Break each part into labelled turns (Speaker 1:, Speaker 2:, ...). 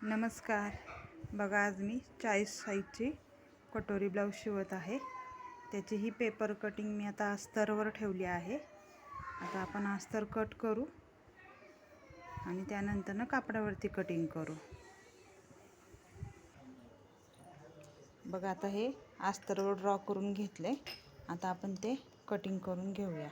Speaker 1: नमस्कार. बघा, आज मी 40 साईजची कटोरी ब्लाऊज शिवत आहे. त्याची ही पेपर कटिंग मी आता अस्तरवर ठेवली आहे. आता आपण अस्तर कट करू आणि त्यानंतर कापडावरती कटिंग करू. बघा, आता हे अस्तरवर ड्रॉ करून घेतले. आता आपण ते कटिंग करून घेऊया.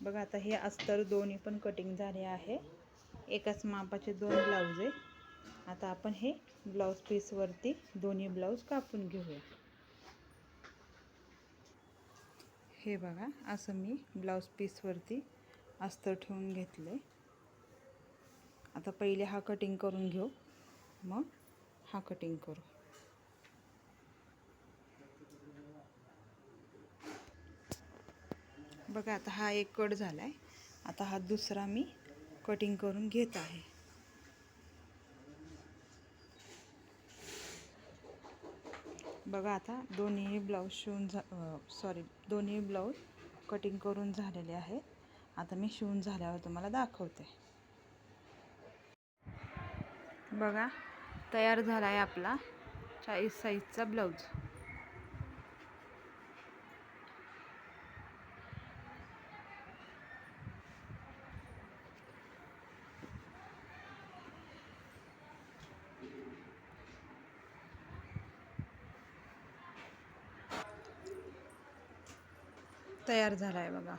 Speaker 1: बघा, आता हे अस्तर दोन्ही पण कटिंग झाले आहे. एकाच मापाचे दोन ब्लाऊज आहे. आता आपण हे ब्लाऊज पीसवरती दोन्ही ब्लाऊज कापून घेऊया. हे बघा, असं मी ब्लाऊज पीसवरती अस्तर ठेवून घेतले. आता पहिले हा कटिंग करून घेऊ, मग हा कटिंग करू. बघा, आता हा एक कट झाला आहे. आता हा दुसरा मी कटिंग करून घेत आहे. बघा, आता दोन्ही ब्लाऊज दोन्ही ब्लाऊज कटिंग करून झालेले आहेत. आता मी शिवून झाल्यावर तुम्हाला दाखवते. बघा, तयार झाला आहे आपला 40 साईजचा ब्लाऊज. तयार झाला आहे बघा.